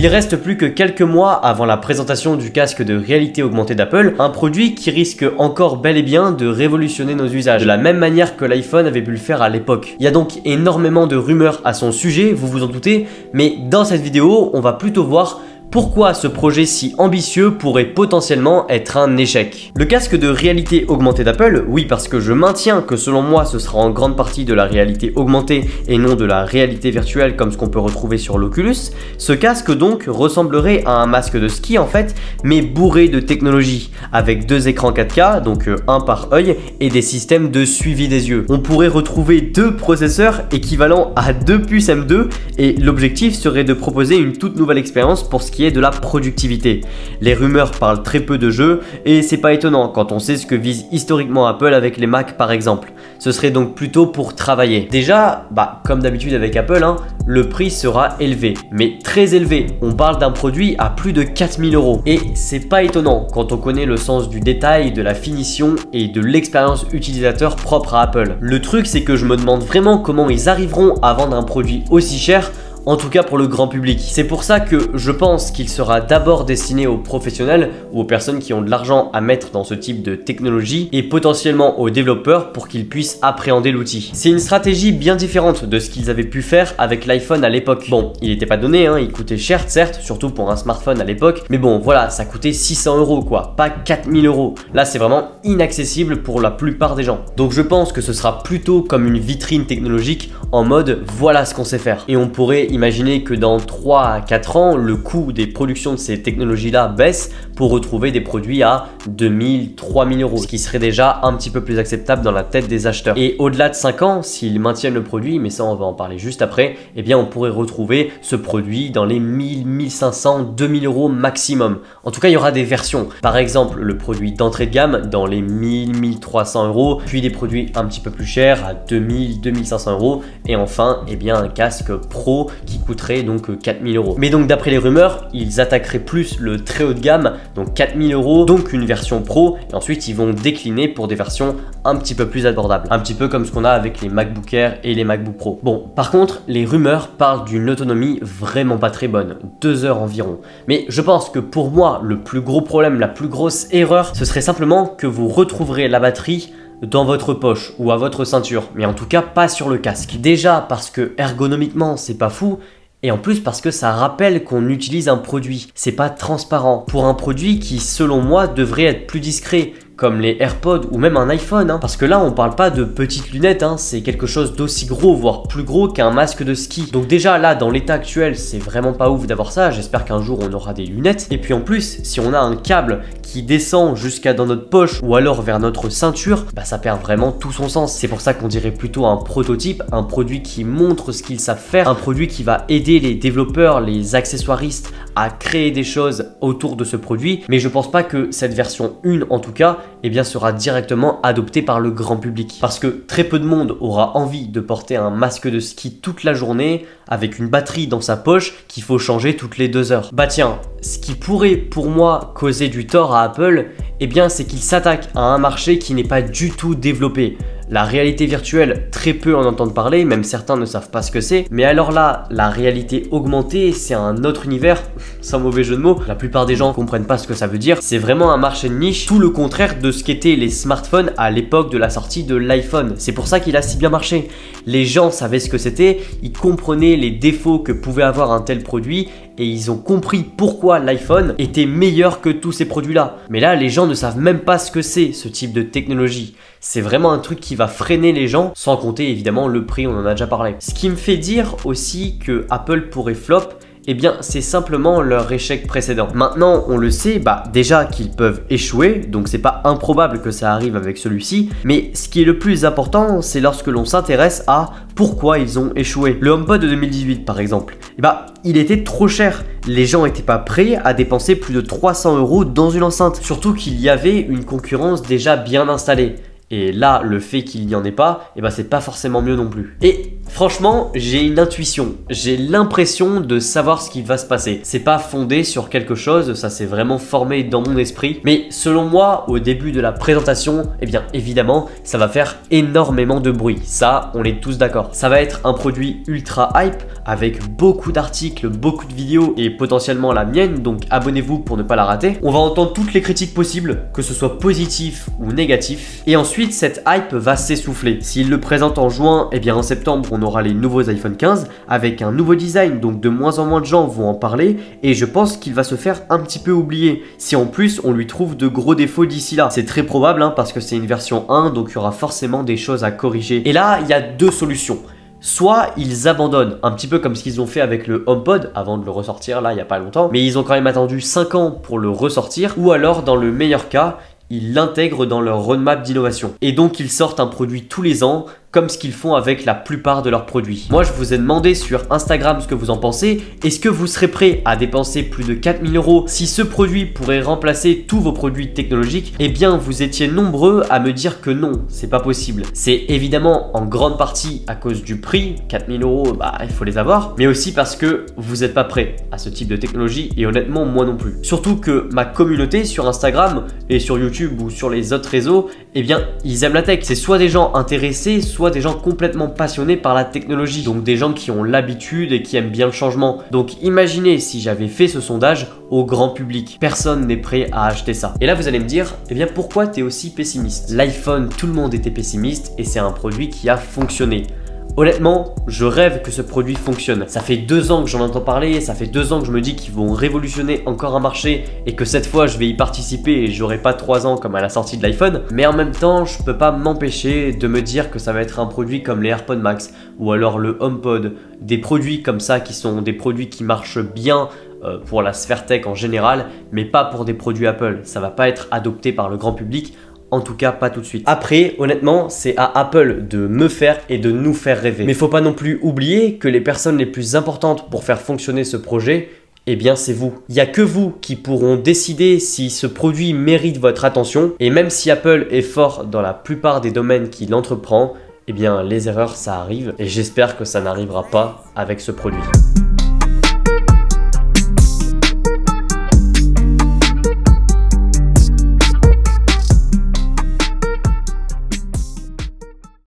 Il reste plus que quelques mois avant la présentation du casque de réalité augmentée d'Apple, un produit qui risque encore bel et bien de révolutionner nos usages, de la même manière que l'iPhone avait pu le faire à l'époque. Il y a donc énormément de rumeurs à son sujet, vous vous en doutez, mais dans cette vidéo, on va plutôt voir pourquoi ce projet si ambitieux pourrait potentiellement être un échec. Le casque de réalité augmentée d'Apple, oui, parce que je maintiens que selon moi ce sera en grande partie de la réalité augmentée et non de la réalité virtuelle comme ce qu'on peut retrouver sur l'Oculus, ce casque donc ressemblerait à un masque de ski en fait, mais bourré de technologie, avec deux écrans 4K, donc un par œil, et des systèmes de suivi des yeux. On pourrait retrouver deux processeurs équivalents à deux puces M2 et l'objectif serait de proposer une toute nouvelle expérience pour ce qui est de la productivité. Les rumeurs parlent très peu de jeux et c'est pas étonnant quand on sait ce que vise historiquement Apple avec les Mac par exemple. Ce serait donc plutôt pour travailler. Déjà, comme d'habitude avec Apple, le prix sera élevé, mais très élevé. On parle d'un produit à plus de 4000 €. Et c'est pas étonnant quand on connaît le sens du détail, de la finition et de l'expérience utilisateur propre à Apple. Le truc c'est que je me demande vraiment comment ils arriveront à vendre un produit aussi cher, en tout cas pour le grand public. C'est pour ça que je pense qu'il sera d'abord destiné aux professionnels ou aux personnes qui ont de l'argent à mettre dans ce type de technologie et potentiellement aux développeurs pour qu'ils puissent appréhender l'outil. C'est une stratégie bien différente de ce qu'ils avaient pu faire avec l'iPhone à l'époque. Bon, il n'était pas donné, il coûtait cher certes, surtout pour un smartphone à l'époque, mais bon voilà, ça coûtait 600 € quoi, pas 4000 €. Là c'est vraiment inaccessible pour la plupart des gens. Donc je pense que ce sera plutôt comme une vitrine technologique en mode voilà ce qu'on sait faire. Et on pourrait imaginer que dans 3 à 4 ans, le coût des productions de ces technologies-là baisse pour retrouver des produits à 2000, 3000 €, ce qui serait déjà un petit peu plus acceptable dans la tête des acheteurs. Et au-delà de 5 ans, s'ils maintiennent le produit, mais ça on va en parler juste après, eh bien on pourrait retrouver ce produit dans les 1000, 1500, 2000 € maximum. En tout cas, il y aura des versions. Par exemple, le produit d'entrée de gamme dans les 1000, 1300 €, puis des produits un petit peu plus chers à 2000, 2500 €, et enfin, eh bien un casque pro qui coûterait donc 4000 €. Mais donc d'après les rumeurs, ils attaqueraient plus le très haut de gamme, donc 4000 €, donc une version pro, et ensuite ils vont décliner pour des versions un petit peu plus abordables. Un petit peu comme ce qu'on a avec les MacBook Air et les MacBook Pro. Bon, par contre, les rumeurs parlent d'une autonomie vraiment pas très bonne, 2 heures environ. Mais je pense que pour moi, le plus gros problème, la plus grosse erreur, ce serait simplement que vous retrouverez la batterie dans votre poche ou à votre ceinture, mais en tout cas pas sur le casque. Déjà parce que ergonomiquement c'est pas fou, et en plus parce que ça rappelle qu'on utilise un produit. C'est pas transparent pour un produit qui selon moi devrait être plus discret, comme les AirPods ou même un iPhone, parce que là on parle pas de petites lunettes, c'est quelque chose d'aussi gros, voire plus gros qu'un masque de ski. Donc déjà là dans l'état actuel c'est vraiment pas ouf d'avoir ça, j'espère qu'un jour on aura des lunettes. Et puis en plus si on a un câble qui descend jusqu'à dans notre poche ou alors vers notre ceinture, ça perd vraiment tout son sens. C'est pour ça qu'on dirait plutôt un prototype, un produit qui montre ce qu'ils savent faire, un produit qui va aider les développeurs, les accessoiristes à créer des choses autour de ce produit. Mais je pense pas que cette version 1 en tout cas sera directement adoptée par le grand public. Parce que très peu de monde aura envie de porter un masque de ski toute la journée avec une batterie dans sa poche qu'il faut changer toutes les 2 heures. Tiens, ce qui pourrait pour moi causer du tort à Apple, c'est qu'il s'attaque à un marché qui n'est pas du tout développé. La réalité virtuelle, très peu en entendent parler, même certains ne savent pas ce que c'est. Mais alors là, la réalité augmentée, c'est un autre univers, sans mauvais jeu de mots. La plupart des gens ne comprennent pas ce que ça veut dire. C'est vraiment un marché de niche, tout le contraire de ce qu'étaient les smartphones à l'époque de la sortie de l'iPhone. C'est pour ça qu'il a si bien marché. Les gens savaient ce que c'était, ils comprenaient les défauts que pouvait avoir un tel produit et ils ont compris pourquoi l'iPhone était meilleur que tous ces produits-là. Mais là, les gens ne savent même pas ce que c'est, ce type de technologie. C'est vraiment un truc qui va freiner les gens, sans compter évidemment le prix, on en a déjà parlé. Ce qui me fait dire aussi que Apple pourrait flop, c'est simplement leur échec précédent. Maintenant, on le sait, déjà qu'ils peuvent échouer, donc c'est pas improbable que ça arrive avec celui-ci, mais ce qui est le plus important, c'est lorsque l'on s'intéresse à pourquoi ils ont échoué. Le HomePod de 2018 par exemple, il était trop cher. Les gens n'étaient pas prêts à dépenser plus de 300 € dans une enceinte, surtout qu'il y avait une concurrence déjà bien installée. Et là, le fait qu'il n'y en ait pas, c'est pas forcément mieux non plus. Et Franchement, j'ai une intuition, j'ai l'impression de savoir ce qui va se passer. C'est pas fondé sur quelque chose, ça s'est vraiment formé dans mon esprit. Mais selon moi, au début de la présentation, eh bien évidemment, ça va faire énormément de bruit. Ça, on est tous d'accord. Ça va être un produit ultra hype avec beaucoup d'articles, beaucoup de vidéos et potentiellement la mienne, donc abonnez-vous pour ne pas la rater. On va entendre toutes les critiques possibles, que ce soit positif ou négatif. Et ensuite, cette hype va s'essouffler. S'il le présente en juin, eh bien en septembre, on aura les nouveaux iPhone 15 avec un nouveau design, donc de moins en moins de gens vont en parler et je pense qu'il va se faire un petit peu oublier si en plus on lui trouve de gros défauts d'ici là. C'est très probable parce que c'est une version 1, donc il y aura forcément des choses à corriger. Et là, il y a deux solutions. Soit ils abandonnent, un petit peu comme ce qu'ils ont fait avec le HomePod avant de le ressortir là il n'y a pas longtemps, mais ils ont quand même attendu 5 ans pour le ressortir, ou alors dans le meilleur cas, ils l'intègrent dans leur roadmap d'innovation. Et donc ils sortent un produit tous les ans, comme ce qu'ils font avec la plupart de leurs produits. Moi, je vous ai demandé sur Instagram ce que vous en pensez. Est-ce que vous serez prêt à dépenser plus de 4000 € si ce produit pourrait remplacer tous vos produits technologiques? Eh bien, vous étiez nombreux à me dire que non, c'est pas possible. C'est évidemment en grande partie à cause du prix. 4000 €, bah, il faut les avoir. Mais aussi parce que vous n'êtes pas prêt à ce type de technologie et honnêtement, moi non plus. Surtout que ma communauté sur Instagram et sur YouTube ou sur les autres réseaux, eh bien, ils aiment la tech. C'est soit des gens intéressés, soit des gens complètement passionnés par la technologie, donc des gens qui ont l'habitude et qui aiment bien le changement. Donc imaginez si j'avais fait ce sondage au grand public, personne n'est prêt à acheter ça. Et là vous allez me dire, eh bien pourquoi tu es aussi pessimiste? L'iPhone, tout le monde était pessimiste et c'est un produit qui a fonctionné. Honnêtement, je rêve que ce produit fonctionne. Ça fait 2 ans que j'en entends parler, ça fait 2 ans que je me dis qu'ils vont révolutionner encore un marché et que cette fois je vais y participer et j'aurai pas 3 ans comme à la sortie de l'iPhone. Mais en même temps, je peux pas m'empêcher de me dire que ça va être un produit comme les AirPods Max ou alors le HomePod. Des produits comme ça qui sont des produits qui marchent bien pour la sphère tech en général, mais pas pour des produits Apple. Ça va pas être adopté par le grand public. En tout cas, pas tout de suite. Après, honnêtement, c'est à Apple de me faire et de nous faire rêver. Mais faut pas non plus oublier que les personnes les plus importantes pour faire fonctionner ce projet, eh bien c'est vous. Il n'y a que vous qui pourront décider si ce produit mérite votre attention. Et même si Apple est fort dans la plupart des domaines qu'il entreprend, eh bien les erreurs ça arrive. Et j'espère que ça n'arrivera pas avec ce produit.